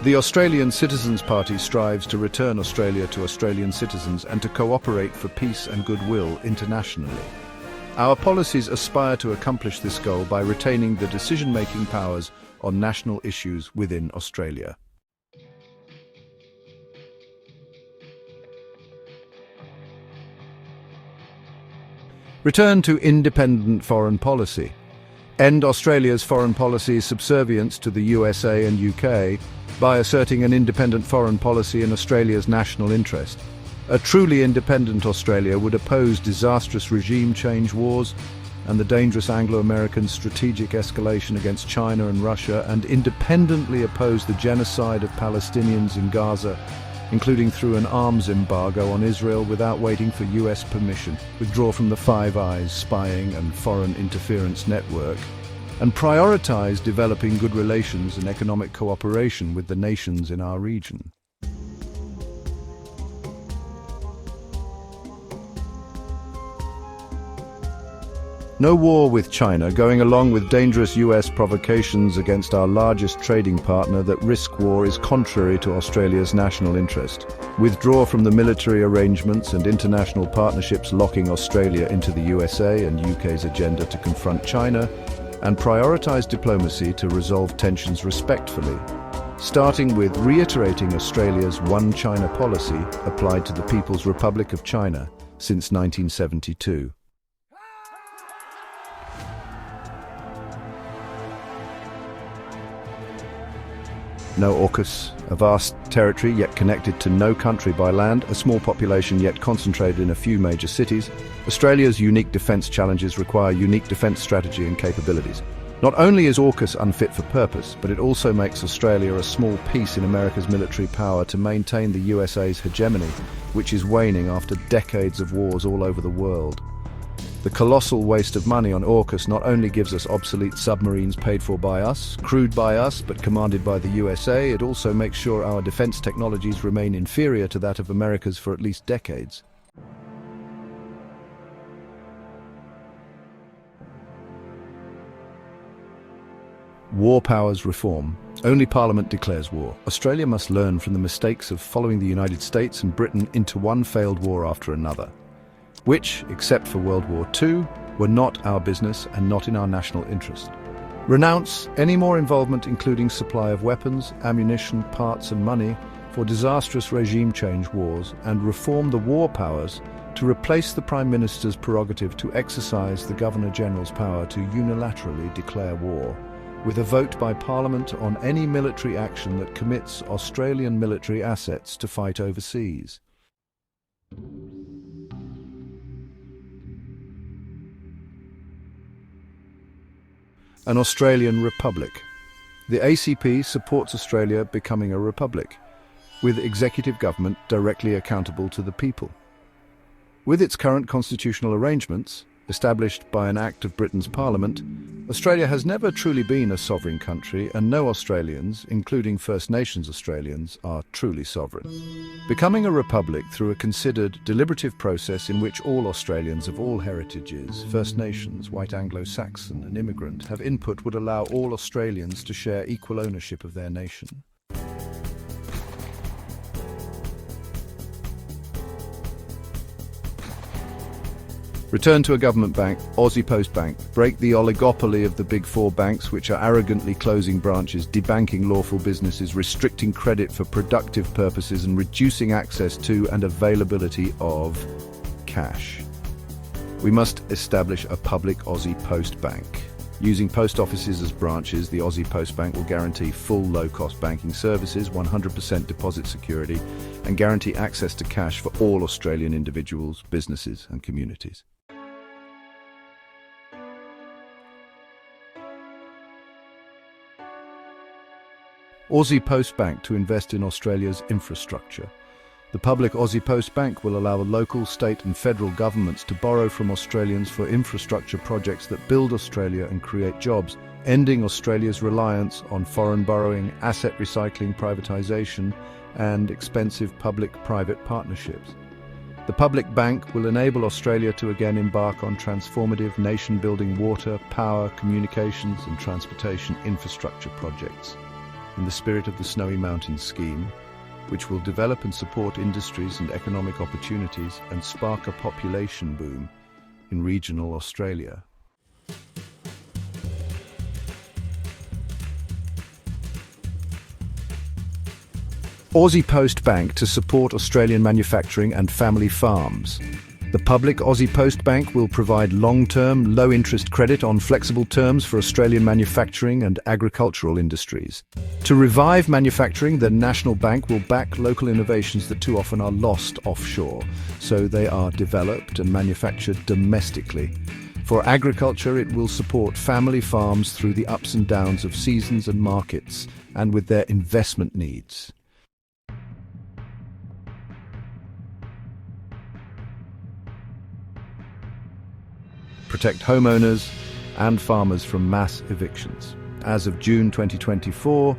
The Australian Citizens Party strives to return Australia to Australian citizens and to cooperate for peace and goodwill internationally. Our policies aspire to accomplish this goal by retaining the decision-making powers on national issues within Australia. Return to independent foreign policy. End Australia's foreign policy subservience to the USA and UK by asserting an independent foreign policy in Australia's national interest. A truly independent Australia would oppose disastrous regime change wars and the dangerous Anglo-American strategic escalation against China and Russia, and independently oppose the genocide of Palestinians in Gaza, including through an arms embargo on Israel without waiting for US permission, withdraw from the Five Eyes spying and foreign interference network, and prioritize developing good relations and economic cooperation with the nations in our region. No war with China, going along with dangerous US provocations against our largest trading partner that risk war is contrary to Australia's national interest. Withdraw from the military arrangements and international partnerships locking Australia into the USA and UK's agenda to confront China, and prioritise diplomacy to resolve tensions respectfully, starting with reiterating Australia's One China policy applied to the People's Republic of China since 1972. No AUKUS, a vast territory yet connected to no country by land, a small population yet concentrated in a few major cities. Australia's unique defence challenges require unique defence strategy and capabilities. Not only is AUKUS unfit for purpose, but it also makes Australia a small piece in America's military power to maintain the USA's hegemony, which is waning after decades of wars all over the world. The colossal waste of money on AUKUS not only gives us obsolete submarines paid for by us, crewed by us, but commanded by the USA, it also makes sure our defence technologies remain inferior to that of America's for at least decades. War powers reform. Only Parliament declares war. Australia must learn from the mistakes of following the United States and Britain into one failed war after another, which, except for World War II, were not our business and not in our national interest. Renounce any more involvement, including supply of weapons, ammunition, parts and money for disastrous regime change wars, and reform the war powers to replace the Prime Minister's prerogative to exercise the Governor-General's power to unilaterally declare war, with a vote by Parliament on any military action that commits Australian military assets to fight overseas. An Australian Republic. The ACP supports Australia becoming a republic, with executive government directly accountable to the people. With its current constitutional arrangements, established by an Act of Britain's Parliament, Australia has never truly been a sovereign country, and no Australians, including First Nations Australians, are truly sovereign. Becoming a republic through a considered, deliberative process in which all Australians of all heritages, First Nations, White Anglo-Saxon and immigrant, have input would allow all Australians to share equal ownership of their nation. Return to a government bank, Aussie Post Bank. Break the oligopoly of the big four banks, which are arrogantly closing branches, debanking lawful businesses, restricting credit for productive purposes, and reducing access to and availability of cash. We must establish a public Aussie Post Bank. Using post offices as branches, the Aussie Post Bank will guarantee full low-cost banking services, 100% deposit security, and guarantee access to cash for all Australian individuals, businesses and communities. Aussie Post Bank to invest in Australia's infrastructure. The public Aussie Post Bank will allow local, state and federal governments to borrow from Australians for infrastructure projects that build Australia and create jobs, ending Australia's reliance on foreign borrowing, asset recycling, privatisation and expensive public-private partnerships. The public bank will enable Australia to again embark on transformative nation-building water, power, communications and transportation infrastructure projects. in the spirit of the Snowy Mountains scheme, which will develop and support industries and economic opportunities and spark a population boom in regional Australia. Aussie Post Bank to support Australian manufacturing and family farms. The public Aussie Post Bank will provide long-term, low-interest credit on flexible terms for Australian manufacturing and agricultural industries. To revive manufacturing, the National Bank will back local innovations that too often are lost offshore, so they are developed and manufactured domestically. For agriculture, it will support family farms through the ups and downs of seasons and markets, and with their investment needs. Protect homeowners and farmers from mass evictions. As of June 2024,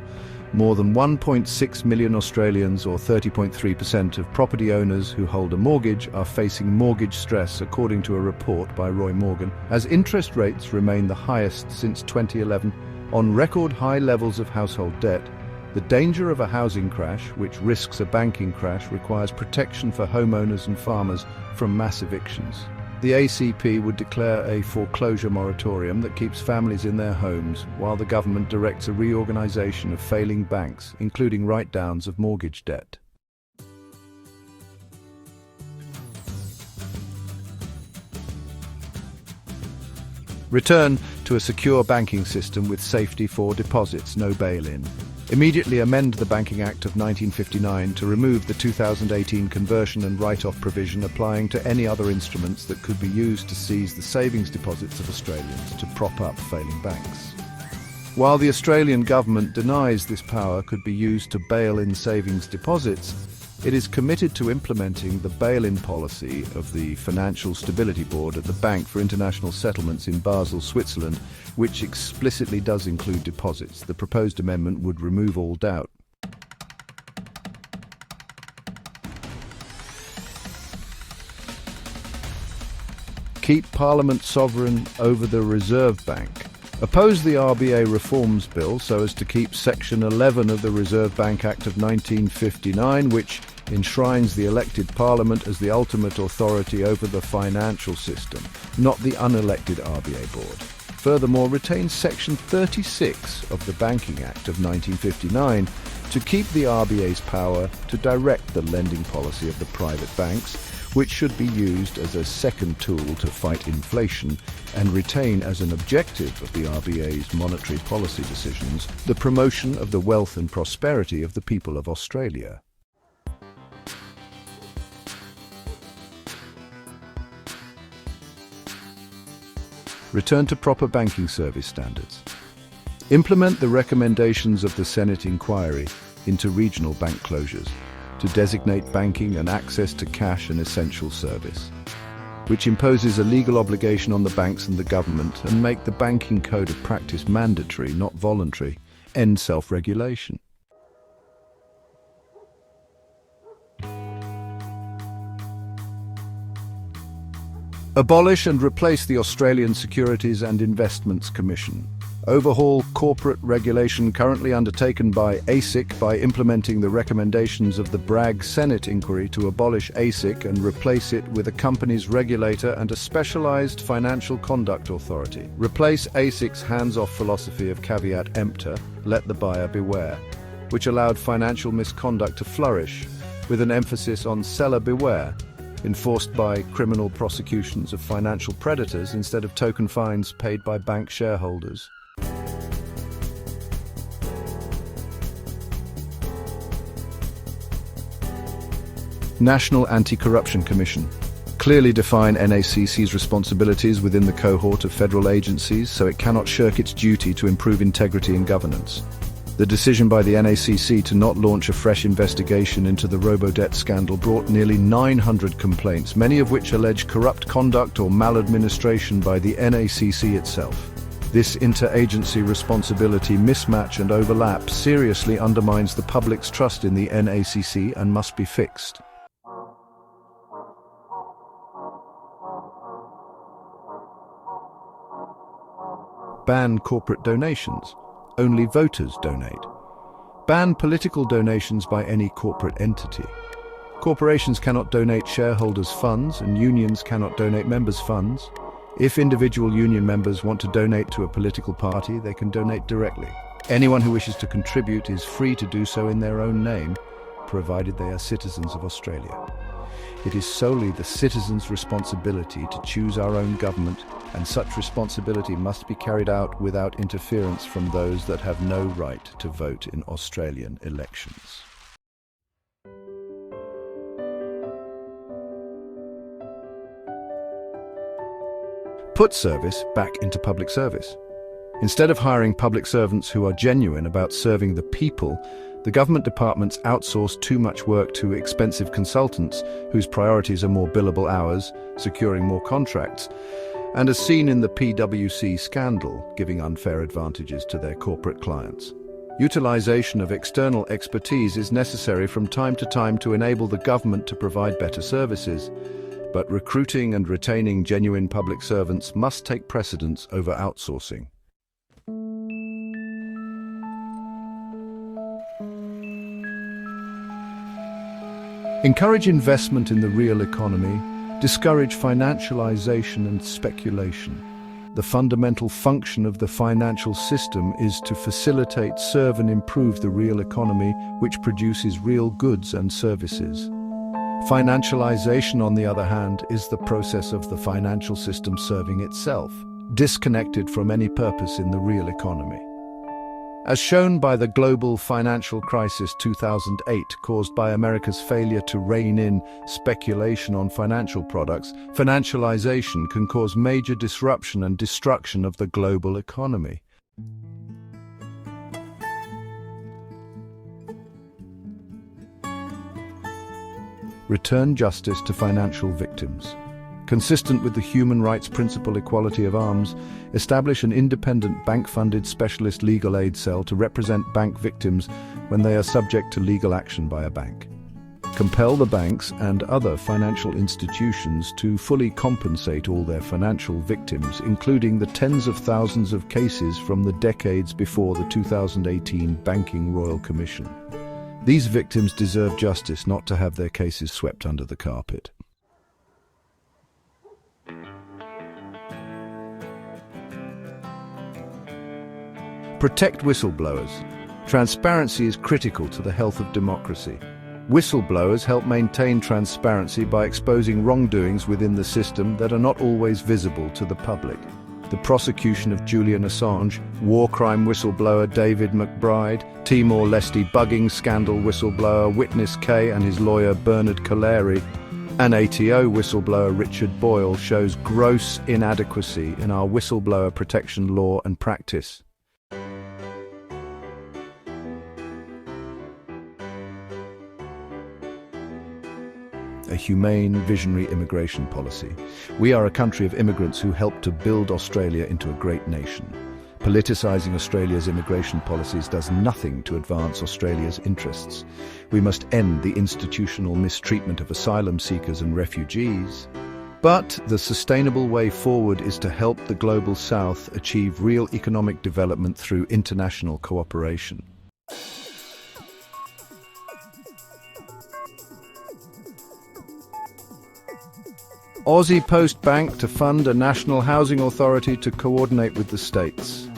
more than 1.6 million Australians, or 30.3% of property owners who hold a mortgage, are facing mortgage stress, according to a report by Roy Morgan, as interest rates remain the highest since 2011 on record high levels of household debt. The danger of a housing crash, which risks a banking crash, requires protection for homeowners and farmers from mass evictions. The ACP would declare a foreclosure moratorium that keeps families in their homes, while the government directs a reorganisation of failing banks, including write-downs of mortgage debt. Return to a secure banking system with safety for deposits, no bail-in. Immediately amend the Banking Act of 1959 to remove the 2018 conversion and write-off provision applying to any other instruments that could be used to seize the savings deposits of Australians to prop up failing banks. While the Australian government denies this power could be used to bail in savings deposits, it is committed to implementing the bail-in policy of the Financial Stability Board at the Bank for International Settlements in Basel, Switzerland, which explicitly does include deposits. The proposed amendment would remove all doubt. Keep Parliament sovereign over the Reserve Bank. Oppose the RBA Reforms Bill so as to keep Section 11 of the Reserve Bank Act of 1959, which enshrines the elected Parliament as the ultimate authority over the financial system, not the unelected RBA Board. Furthermore, retain Section 36 of the Banking Act of 1959 to keep the RBA's power to direct the lending policy of the private banks, which should be used as a second tool to fight inflation, and retain as an objective of the RBA's monetary policy decisions the promotion of the wealth and prosperity of the people of Australia. Return to proper banking service standards. Implement the recommendations of the Senate inquiry into regional bank closures to designate banking and access to cash an essential service, which imposes a legal obligation on the banks and the government, and make the Banking Code of Practice mandatory, not voluntary. End self-regulation. Abolish and replace the Australian Securities and Investments Commission. Overhaul corporate regulation currently undertaken by ASIC by implementing the recommendations of the Bragg Senate inquiry to abolish ASIC and replace it with a company's regulator and a specialised financial conduct authority. Replace ASIC's hands-off philosophy of caveat emptor, let the buyer beware, which allowed financial misconduct to flourish, with an emphasis on seller beware, enforced by criminal prosecutions of financial predators instead of token fines paid by bank shareholders. National Anti-Corruption Commission. Clearly define NACC's responsibilities within the cohort of federal agencies so it cannot shirk its duty to improve integrity and governance. The decision by the NACC to not launch a fresh investigation into the robo-debt scandal brought nearly 900 complaints, many of which allege corrupt conduct or maladministration by the NACC itself. This interagency responsibility mismatch and overlap seriously undermines the public's trust in the NACC and must be fixed. Ban corporate donations. Only voters donate. Ban political donations by any corporate entity. Corporations cannot donate shareholders' funds and unions cannot donate members' funds. If individual union members want to donate to a political party, they can donate directly. Anyone who wishes to contribute is free to do so in their own name, provided they are citizens of Australia. It is solely the citizens' responsibility to choose our own government, and such responsibility must be carried out without interference from those that have no right to vote in Australian elections. Put service back into public service. Instead of hiring public servants who are genuine about serving the people, the government departments outsource too much work to expensive consultants whose priorities are more billable hours, securing more contracts, and as seen in the PwC scandal, giving unfair advantages to their corporate clients. Utilization of external expertise is necessary from time to time to enable the government to provide better services, but recruiting and retaining genuine public servants must take precedence over outsourcing. Encourage investment in the real economy, discourage financialization and speculation. The fundamental function of the financial system is to facilitate, serve and improve the real economy, which produces real goods and services. Financialization, on the other hand, is the process of the financial system serving itself, disconnected from any purpose in the real economy. As shown by the global financial crisis 2008 caused by America's failure to rein in speculation on financial products, financialization can cause major disruption and destruction of the global economy. Return justice to financial victims. Consistent with the human rights principle equality of arms, establish an independent bank-funded specialist legal aid cell to represent bank victims when they are subject to legal action by a bank. Compel the banks and other financial institutions to fully compensate all their financial victims, including the tens of thousands of cases from the decades before the 2018 Banking Royal Commission. These victims deserve justice, not to have their cases swept under the carpet. Protect whistleblowers. Transparency is critical to the health of democracy. Whistleblowers help maintain transparency by exposing wrongdoings within the system that are not always visible to the public. The prosecution of Julian Assange, war crime whistleblower David McBride, Timor-Leste bugging scandal whistleblower Witness K and his lawyer Bernard Collaery, and ATO whistleblower Richard Boyle shows gross inadequacy in our whistleblower protection law and practice. A humane, visionary immigration policy. We are a country of immigrants who helped to build Australia into a great nation. Politicising Australia's immigration policies does nothing to advance Australia's interests. We must end the institutional mistreatment of asylum seekers and refugees. But the sustainable way forward is to help the Global South achieve real economic development through international cooperation. Aussie Post Bank to fund a national housing authority to coordinate with the states.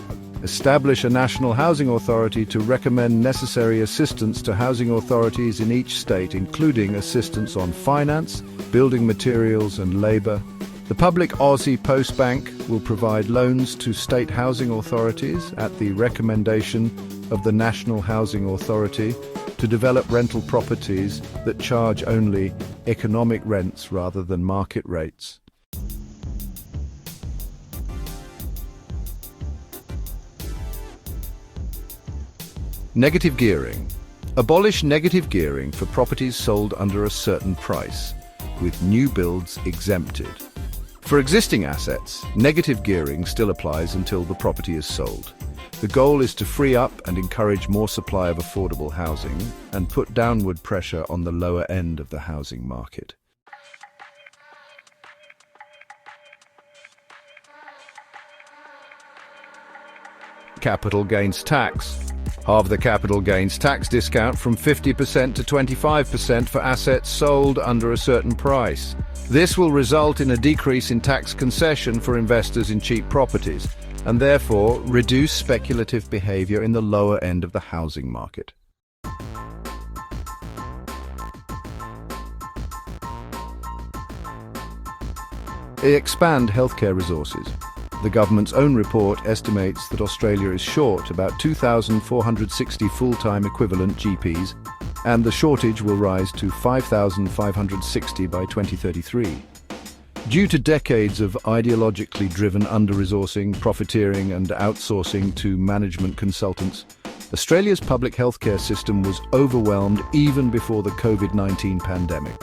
Establish a national housing authority to recommend necessary assistance to housing authorities in each state, including assistance on finance, building materials and labour. The public Aussie Post Bank will provide loans to state housing authorities at the recommendation of the National Housing Authority to develop rental properties that charge only economic rents rather than market rates. Negative gearing. Abolish negative gearing for properties sold under a certain price, with new builds exempted. For existing assets, negative gearing still applies until the property is sold. The goal is to free up and encourage more supply of affordable housing and put downward pressure on the lower end of the housing market. Capital gains tax. Halve the capital gains tax discount from 50% to 25% for assets sold under a certain price. This will result in a decrease in tax concession for investors in cheap properties, and therefore reduce speculative behavior in the lower end of the housing market. Expand healthcare resources. The government's own report estimates that Australia is short about 2,460 full-time equivalent GPs, and the shortage will rise to 5,560 by 2033. Due to decades of ideologically driven under-resourcing, profiteering and outsourcing to management consultants, Australia's public healthcare system was overwhelmed even before the COVID-19 pandemic.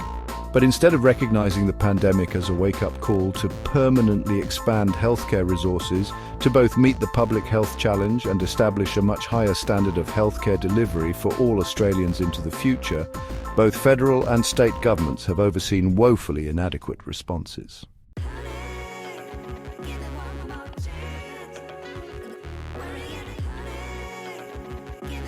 But instead of recognizing the pandemic as a wake-up call to permanently expand healthcare resources to both meet the public health challenge and establish a much higher standard of healthcare delivery for all Australians into the future, both federal and state governments have overseen woefully inadequate responses.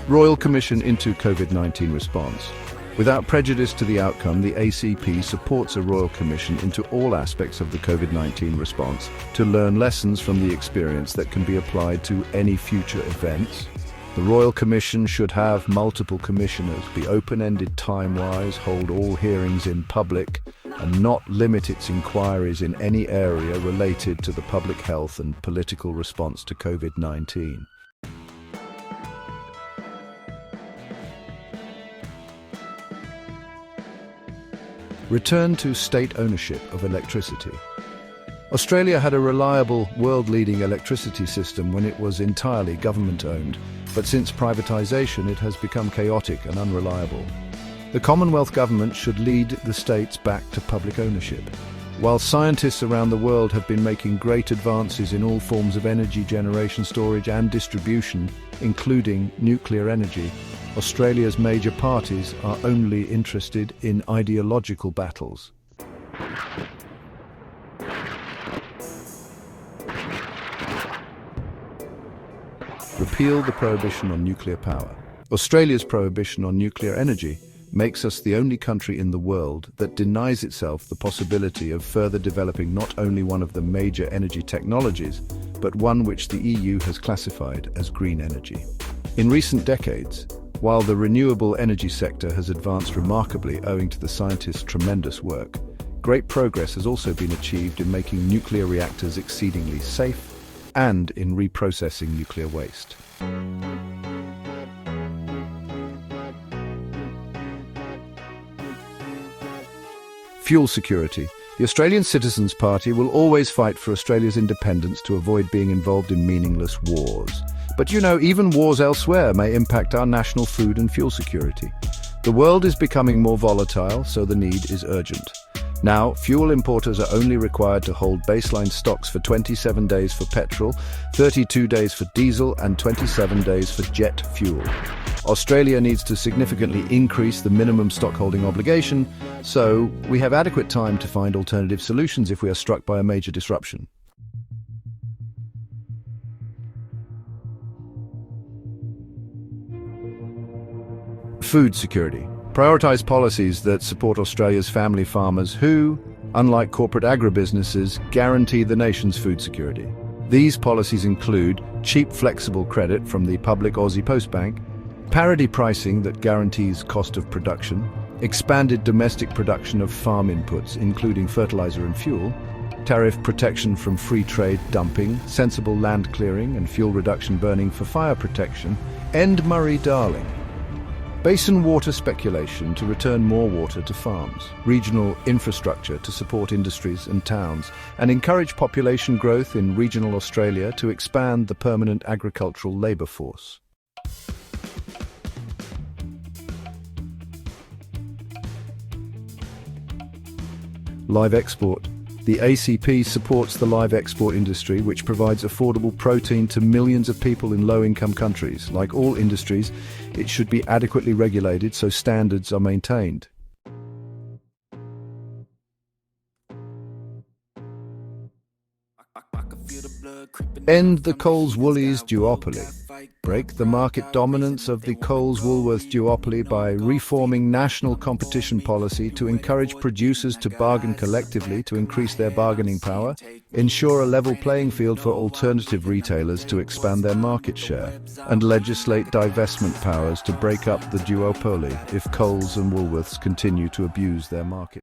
Royal Commission into COVID-19 response. Without prejudice to the outcome, the ACP supports a Royal Commission into all aspects of the COVID-19 response to learn lessons from the experience that can be applied to any future events. The Royal Commission should have multiple commissioners, be open-ended time-wise, hold all hearings in public, and not limit its inquiries in any area related to the public health and political response to COVID-19. Return to state ownership of electricity. Australia had a reliable, world-leading electricity system when it was entirely government-owned, but since privatisation it has become chaotic and unreliable. The Commonwealth Government should lead the states back to public ownership. While scientists around the world have been making great advances in all forms of energy generation, storage and distribution, including nuclear energy, Australia's major parties are only interested in ideological battles. Repeal the prohibition on nuclear power. Australia's prohibition on nuclear energy makes us the only country in the world that denies itself the possibility of further developing not only one of the major energy technologies, but one which the EU has classified as green energy. In recent decades, while the renewable energy sector has advanced remarkably owing to the scientists' tremendous work, great progress has also been achieved in making nuclear reactors exceedingly safe and in reprocessing nuclear waste. Fuel security. The Australian Citizens Party will always fight for Australia's independence to avoid being involved in meaningless wars. But you know, even wars elsewhere may impact our national food and fuel security. The world is becoming more volatile, so the need is urgent. Now, fuel importers are only required to hold baseline stocks for 27 days for petrol, 32 days for diesel, and 27 days for jet fuel. Australia needs to significantly increase the minimum stockholding obligation, so we have adequate time to find alternative solutions if we are struck by a major disruption. Food security. Prioritise policies that support Australia's family farmers who, unlike corporate agribusinesses, guarantee the nation's food security. These policies include cheap, flexible credit from the public Aussie Post Bank, parity pricing that guarantees cost of production, expanded domestic production of farm inputs, including fertiliser and fuel, tariff protection from free trade dumping, sensible land clearing and fuel reduction burning for fire protection, end Murray-Darling. Basin water speculation to return more water to farms, regional infrastructure to support industries and towns, and encourage population growth in regional Australia to expand the permanent agricultural labour force. Live export. The ACP supports the live export industry, which provides affordable protein to millions of people in low-income countries. Like all industries, it should be adequately regulated so standards are maintained. End the Coles-Woolies duopoly. break the market dominance of the Coles-Woolworths duopoly by reforming national competition policy to encourage producers to bargain collectively to increase their bargaining power, ensure a level playing field for alternative retailers to expand their market share, and legislate divestment powers to break up the duopoly if Coles and Woolworths continue to abuse their market.